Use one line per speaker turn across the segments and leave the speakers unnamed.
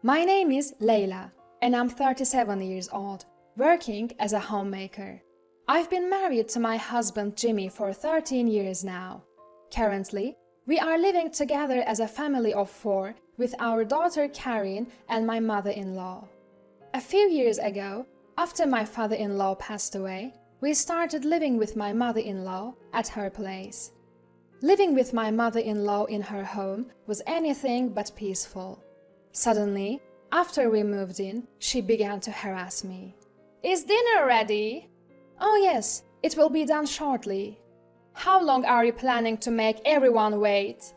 My name is Leila, and I'm 37 years old, working as a homemaker. I've been married to my husband Jimmy for 13 years now. Currently, we are living together as a family of 4 with our daughter Karin and my mother-in-law. A few years ago, after my father-in-law passed away, we started living with my mother-in-law at her place. Living with my mother-in-law in her home was anything but peaceful. Suddenly, after we moved in, she began to harass me. "Is dinner ready?" "Oh yes, it will be done shortly." "How long are you planning to make everyone wait?"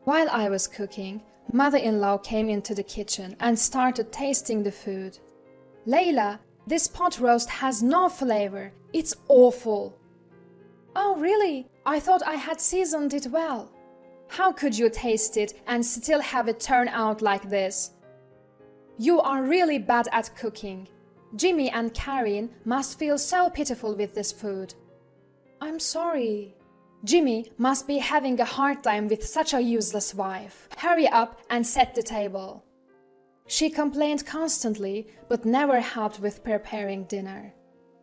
While I was cooking, mother-in-law came into the kitchen and started tasting the food. "Leila, this pot roast has no flavor. It's awful." "Oh really? I thought I had seasoned it well." "How could you taste it and still have it turn out like this?" "You are really bad at cooking. Jimmy and Karin must feel so pitiful with this food." "I'm sorry." "Jimmy must be having a hard time with such a useless wife. Hurry up and set the table." She complained constantly, but never helped with preparing dinner.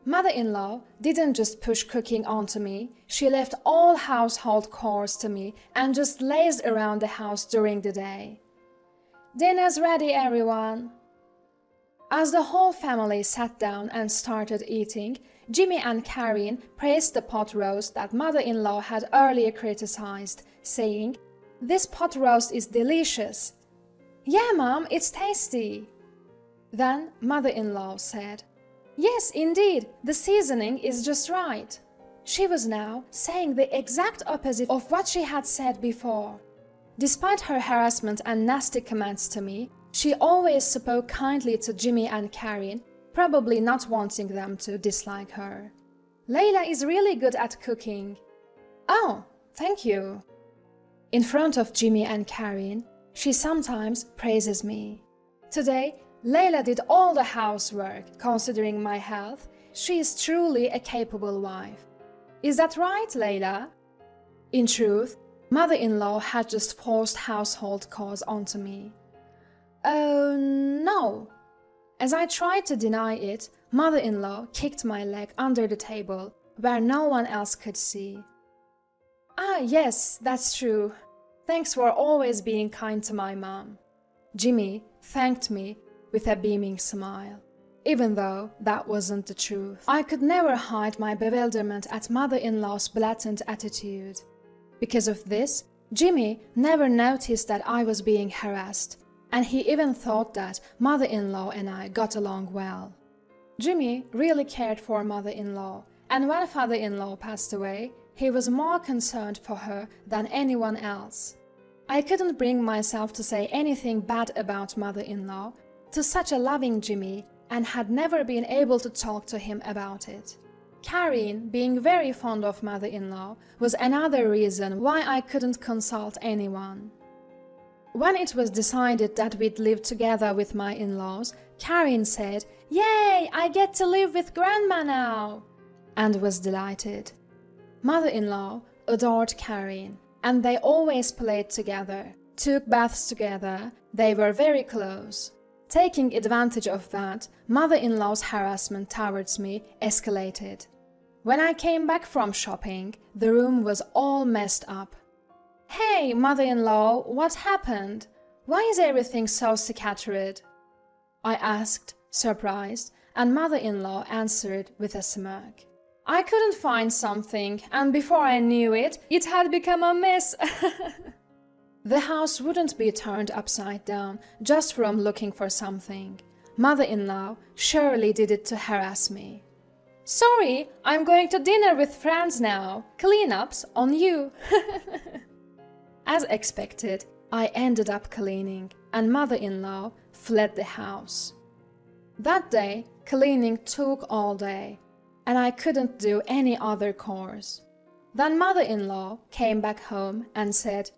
Mother-in-law didn't just push cooking onto me, she left all household chores to me and just lazed around the house during the day. "Dinner's ready, everyone." As the whole family sat down and started eating, Jimmy and Karin praised the pot roast that mother-in-law had earlier criticized, saying, "This pot roast is delicious." "Yeah, Mom, it's tasty." Then mother-in-law said, "Yes, indeed, the seasoning is just right." She was now saying the exact opposite of what she had said before. Despite her harassment and nasty comments to me, she always spoke kindly to Jimmy and Karin, probably not wanting them to dislike her. "Leila is really good at cooking." "Oh, thank you." In front of Jimmy and Karin, she sometimes praises me. Today, Leila did all the housework. Considering my health, she is truly a capable wife. Is that right, Leila? In truth, mother-in-law had just forced household chores onto me. "Oh, no." As I tried to deny it, mother-in-law kicked my leg under the table, where no one else could see. "Ah, yes, that's true. Thanks for always being kind to my mom." Jimmy thanked me with a beaming smile, even though that wasn't the truth. I could never hide my bewilderment at mother-in-law's blatant attitude. Because of this, Jimmy never noticed that I was being harassed, and he even thought that mother-in-law and I got along well. Jimmy really cared for mother-in-law, and when father-in-law passed away, he was more concerned for her than anyone else. I couldn't bring myself to say anything bad about mother-in-law to such a loving Jimmy, and had never been able to talk to him about it. Karin, being very fond of mother-in-law, was another reason why I couldn't consult anyone. When it was decided that we'd live together with my in-laws, Karin said, "Yay, I get to live with Grandma now!" and was delighted. Mother-in-law adored Karin, and they always played together, took baths together, they were very close. Taking advantage of that, mother-in-law's harassment towards me escalated. When I came back from shopping, the room was all messed up. "Hey, mother-in-law, what happened? Why is everything so scattered?" I asked, surprised, and mother-in-law answered with a smirk. "I couldn't find something, and before I knew it, it had become a mess." The house wouldn't be turned upside down just from looking for something. Mother-in-law surely did it to harass me. "Sorry, I'm going to dinner with friends now. Cleanups on you." As expected, I ended up cleaning, and mother-in-law fled the house. That day, cleaning took all day, and I couldn't do any other chores. Then mother-in-law came back home and said,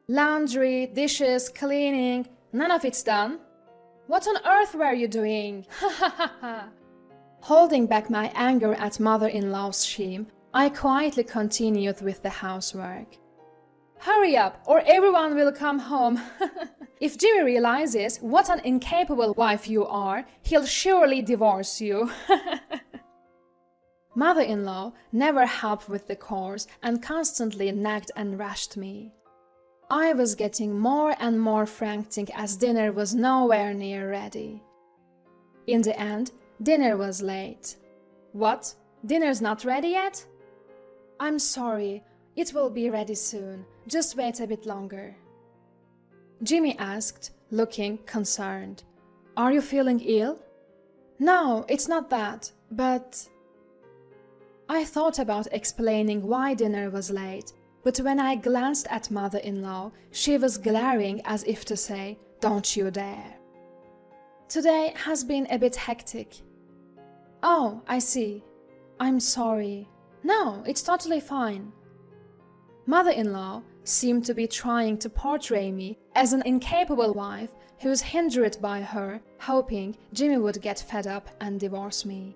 "Laundry, dishes, cleaning, none of it's done. What on earth were you doing? Ha ha ha ha." Holding back my anger at mother-in-law's shame, I quietly continued with the housework. "Hurry up, or everyone will come home." If Jimmy realizes what an incapable wife you are, he'll surely divorce you. Mother-in-law never helped with the chores and constantly nagged and rashed me. I was getting more and more frantic as dinner was nowhere near ready. In the end, dinner was late. What? Dinner's not ready yet? I'm sorry, it will be ready soon. Just wait a bit longer. Jimmy asked, looking concerned. Are you feeling ill? No, it's not that, but... I thought about explaining why dinner was late, but when I glanced at mother-in-law, she was glaring as if to say, don't you dare. Today has been a bit hectic. Oh, I see. I'm sorry. No, it's totally fine. Mother-in-law seemed to be trying to portray me as an incapable wife who was hindered by her, hoping Jimmy would get fed up and divorce me.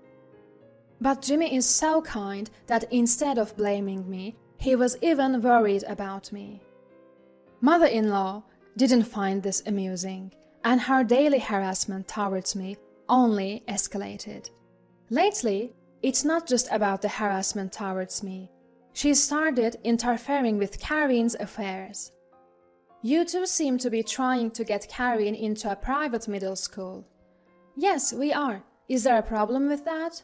But Jimmy is so kind that instead of blaming me, he was even worried about me. Mother-in-law didn't find this amusing, and her daily harassment towards me only escalated. Lately, it's not just about the harassment towards me. She started interfering with Karin's affairs. You two seem to be trying to get Karin into a private middle school. Yes, we are. Is there a problem with that?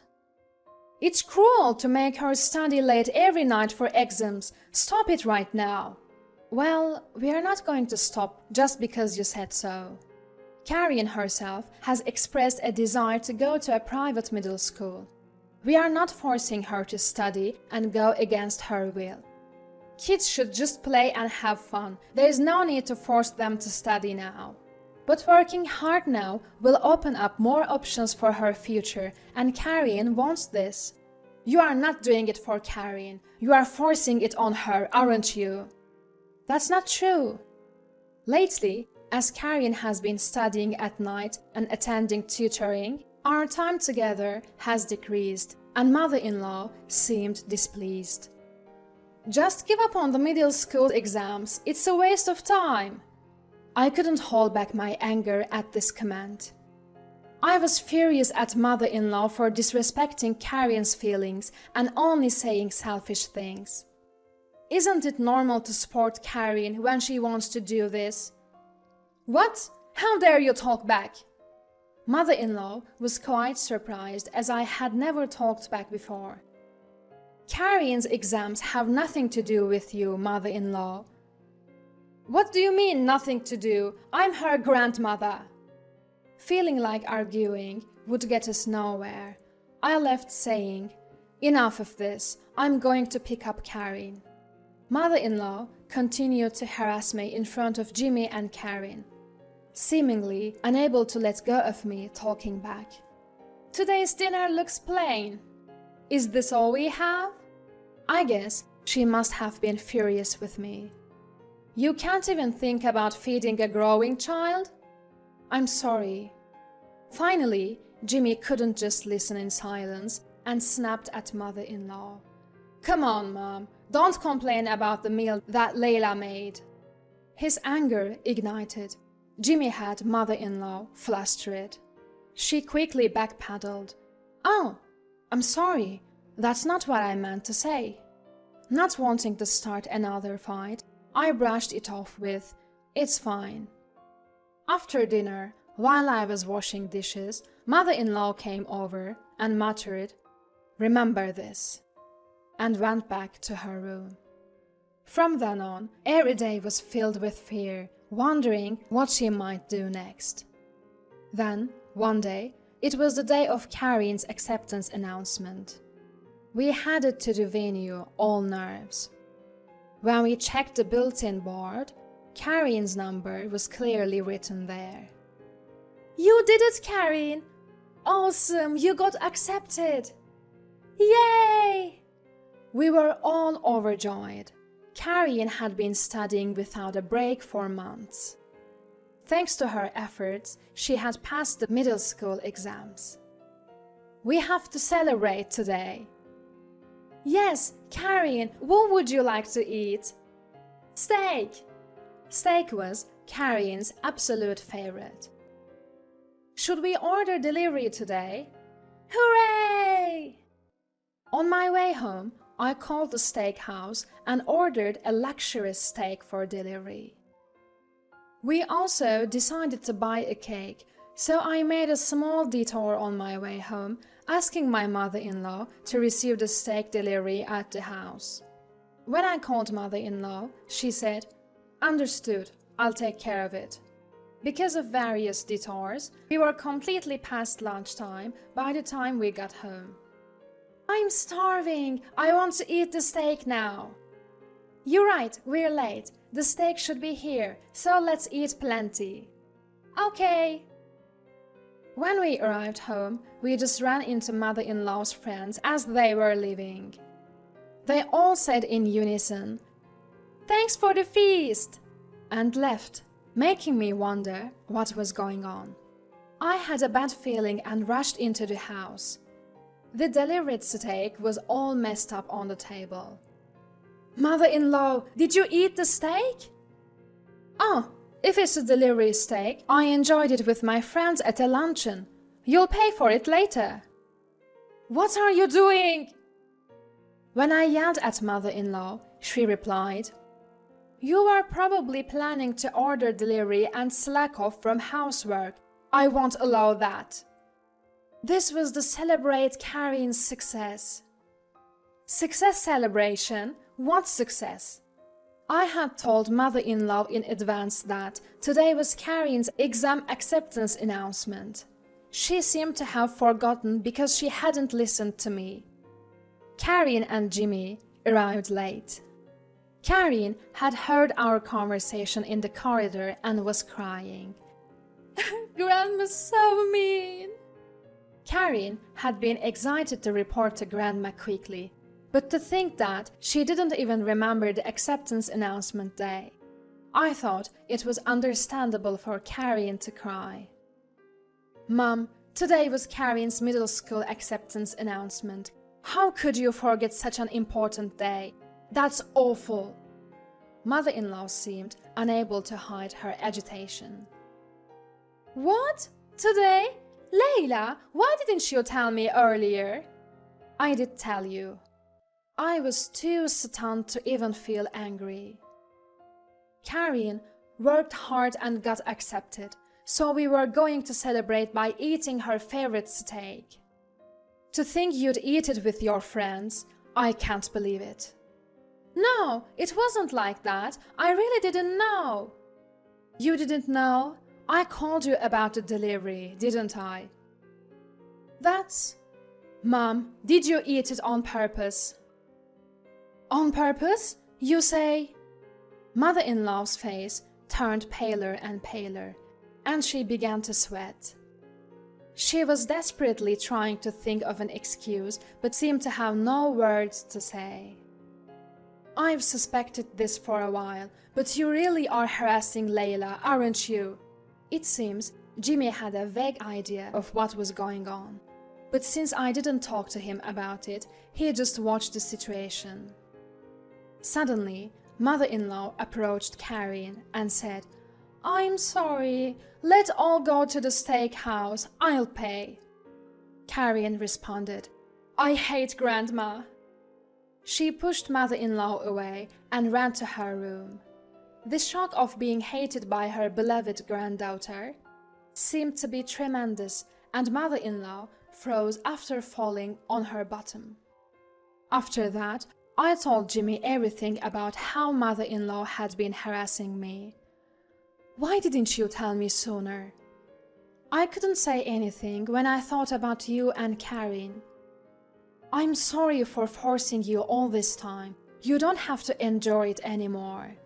It's cruel to make her study late every night for exams. Stop it right now. Well, we are not going to stop just because you said so. Karin herself has expressed a desire to go to a private middle school. We are not forcing her to study and go against her will. Kids should just play and have fun. There is no need to force them to study now. But working hard now will open up more options for her future, and Karin wants this. You are not doing it for Karin. You are forcing it on her, aren't you? That's not true. Lately, as Karin has been studying at night and attending tutoring, our time together has decreased, and mother-in-law seemed displeased. Just give up on the middle school exams. It's a waste of time. I couldn't hold back my anger at this command. I was furious at mother-in-law for disrespecting Karin's feelings and only saying selfish things. Isn't it normal to support Karin when she wants to do this? What? How dare you talk back? Mother-in-law was quite surprised as I had never talked back before. Karin's exams have nothing to do with you, mother-in-law. What do you mean, nothing to do? I'm her grandmother. Feeling like arguing would get us nowhere, I left saying, enough of this, I'm going to pick up Karin. Mother-in-law continued to harass me in front of Jimmy and Karin, seemingly unable to let go of me talking back. Today's dinner looks plain. Is this all we have? I guess she must have been furious with me. You can't even think about feeding a growing child? I'm sorry. Finally, Jimmy couldn't just listen in silence and snapped at mother-in-law. Come on, Mom, don't complain about the meal that Layla made. His anger ignited. Jimmy had mother-in-law flustered. She quickly backpedaled. Oh, I'm sorry. That's not what I meant to say. Not wanting to start another fight, I brushed it off with, it's fine. After dinner, while I was washing dishes, mother-in-law came over and muttered, remember this, and went back to her room. From then on, every day was filled with fear, wondering what she might do next. Then, one day, it was the day of Karin's acceptance announcement. We headed to the venue, all nerves. When we checked the bulletin board, Karin's number was clearly written there. You did it, Karin! Awesome, you got accepted! Yay! We were all overjoyed. Karin had been studying without a break for months. Thanks to her efforts, she had passed the middle school exams. We have to celebrate today. Yes, Karin, what would you like to eat? Steak! Steak was Karin's absolute favorite. Should we order delivery today? Hooray! On my way home, I called the steakhouse and ordered a luxurious steak for delivery. We also decided to buy a cake, so I made a small detour on my way home, asking my mother-in-law to receive the steak delivery at the house. When I called mother-in-law, she said, "Understood, I'll take care of it." Because of various detours, we were completely past lunchtime by the time we got home. "I'm starving. I want to eat the steak now." "You're right, we're late. The steak should be here, so let's eat plenty." "Okay." When we arrived home, we just ran into mother-in-law's friends as they were leaving. They all said in unison, "Thanks for the feast," and left, making me wonder what was going on. I had a bad feeling and rushed into the house. The delivered steak was all messed up on the table. "Mother-in-law, did you eat the steak?" "Oh, if it's a delivery steak, I enjoyed it with my friends at a luncheon. You'll pay for it later." "What are you doing?" When I yelled at mother-in-law, she replied, "You are probably planning to order delivery and slack off from housework. I won't allow that." This was to celebrate Karin's success. Success celebration? What success? I had told mother-in-law in advance that today was Karin's exam acceptance announcement. She seemed to have forgotten because she hadn't listened to me. Karin and Jimmy arrived late. Karin had heard our conversation in the corridor and was crying. "Grandma's so mean." Karin had been excited to report to Grandma quickly, but to think that she didn't even remember the acceptance announcement day. I thought it was understandable for Karin to cry. "Mom, today was Karin's middle school acceptance announcement. How could you forget such an important day? That's awful." Mother-in-law seemed unable to hide her agitation. "What? Today? Layla, why didn't you tell me earlier?" "I did tell you." I was too stunned to even feel angry. Karin worked hard and got accepted, so we were going to celebrate by eating her favorite steak. To think you'd eat it with your friends, I can't believe it. "No, it wasn't like that. I really didn't know." "You didn't know? I called you about the delivery, didn't I?" "That's..." "Mom, did you eat it on purpose?" "On purpose? You say?" Mother-in-law's face turned paler and paler, and she began to sweat. She was desperately trying to think of an excuse, but seemed to have no words to say. "I've suspected this for a while, but you really are harassing Layla, aren't you?" It seems Jimmy had a vague idea of what was going on, but since I didn't talk to him about it, he just watched the situation. Suddenly, mother-in-law approached Karin and said, "I'm sorry. Let's all go to the steakhouse. I'll pay." Karin responded, "I hate Grandma." She pushed mother-in-law away and ran to her room. The shock of being hated by her beloved granddaughter seemed to be tremendous, and mother-in-law froze after falling on her bottom. After that, I told Jimmy everything about how mother-in-law had been harassing me. "Why didn't you tell me sooner?" "I couldn't say anything when I thought about you and Karin." "I'm sorry for forcing you all this time. You don't have to endure it anymore."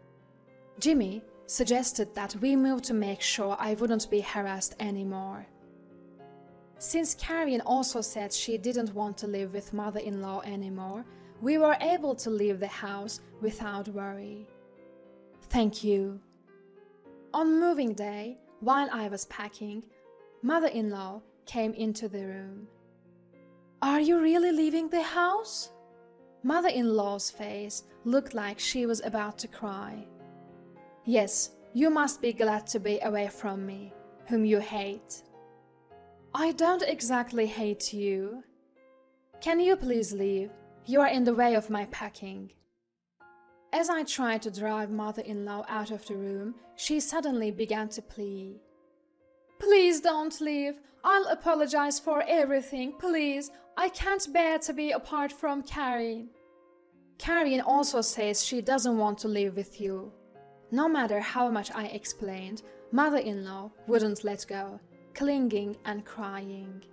Jimmy suggested that we move to make sure I wouldn't be harassed anymore. Since Karin also said she didn't want to live with mother-in-law anymore, we were able to leave the house without worry. Thank you. On moving day, while I was packing, mother-in-law came into the room. "Are you really leaving the house?" Mother-in-law's face looked like she was about to cry. "Yes, You must be glad to be away from me, whom you hate." "I don't exactly hate you." "Can you please leave? You are in the way of my packing." As I tried to drive mother-in-law out of the room, she suddenly began to plead. "Please don't leave. I'll apologize for everything, please. I can't bear to be apart from Karin." "Karin also says she doesn't want to live with you." No matter how much I explained, mother-in-law wouldn't let go, clinging and crying.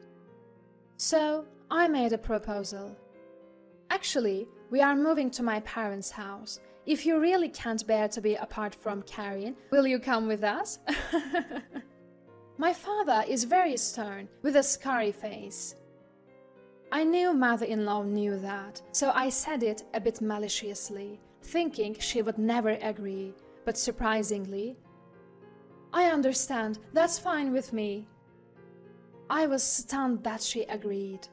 So I made a proposal. "Actually, we are moving to my parents' house. If you really can't bear to be apart from Karin, will you come with us?" My father is very stern, with a scary face. I knew mother-in-law knew that, so I said it a bit maliciously, thinking she would never agree, but surprisingly, "I understand, that's fine with me." I was stunned that she agreed.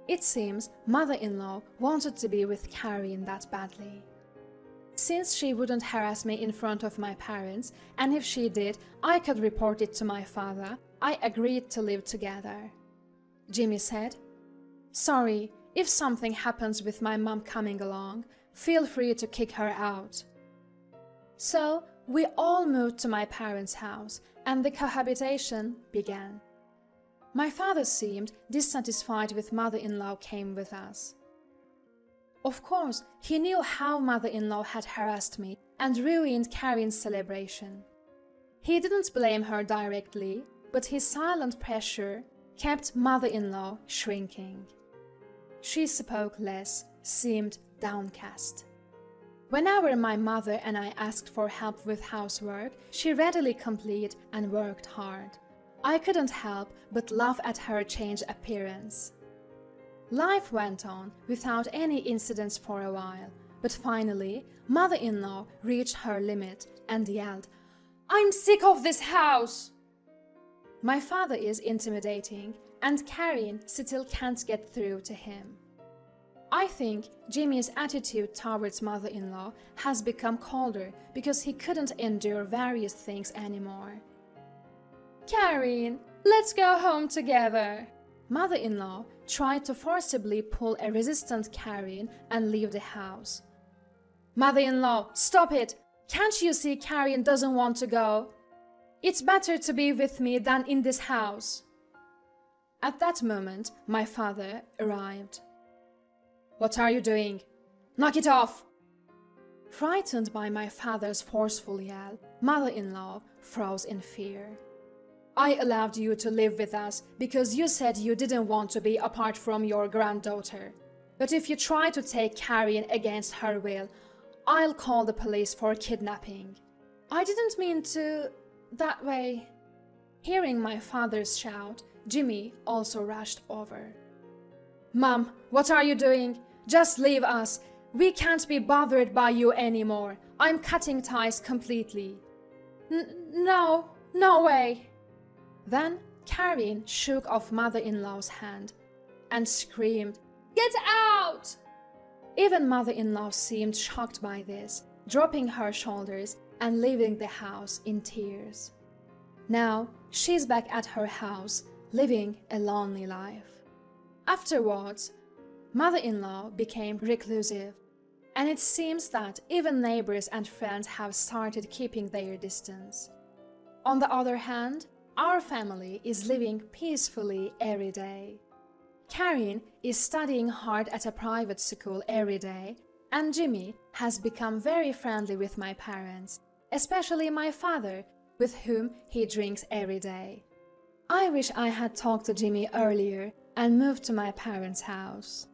It seems mother-in-law wanted to be with Karin that badly. Since she wouldn't harass me in front of my parents, and if she did, I could report it to my father, I agreed to live together. Jimmy said, "Sorry, if something happens with my mom coming along, feel free to kick her out." So we all moved to my parents' house, and the cohabitation began. My father seemed dissatisfied with mother-in-law came with us. Of course, he knew how mother-in-law had harassed me and ruined Karin's celebration. He didn't blame her directly, but his silent pressure kept mother-in-law shrinking. She spoke less, seemed downcast. Whenever my mother and I asked for help with housework, she readily complied and worked hard. I couldn't help but laugh at her changed appearance. Life went on without any incidents for a while, but finally, mother-in-law reached her limit and yelled, "I'm sick of this house!" My father is intimidating, and Karin still can't get through to him. I think Jimmy's attitude towards mother-in-law has become colder because he couldn't endure various things anymore. "Karin, let's go home together." Mother-in-law tried to forcibly pull a resistant Karin and leave the house. "Mother-in-law, stop it! Can't you see Karin doesn't want to go? It's better to be with me than in this house." At that moment, my father arrived. "What are you doing? Knock it off!" Frightened by my father's forceful yell, mother-in-law froze in fear. "I allowed you to live with us because you said you didn't want to be apart from your granddaughter. But if you try to take Karin against her will, I'll call the police for kidnapping." "I didn't mean to... that way." Hearing my father's shout, Jimmy also rushed over. "Mom, what are you doing? Just leave us. We can't be bothered by you anymore. I'm cutting ties completely." No, no way." Then Karin shook off mother-in-law's hand and screamed, "Get out!" Even mother-in-law seemed shocked by this, dropping her shoulders and leaving the house in tears. Now she's back at her house, living a lonely life. Afterwards, mother-in-law became reclusive, and it seems that even neighbors and friends have started keeping their distance. On the other hand, our family is living peacefully every day. Karin is studying hard at a private school every day, and Jimmy has become very friendly with my parents, especially my father, with whom he drinks every day. I wish I had talked to Jimmy earlier and moved to my parents' house.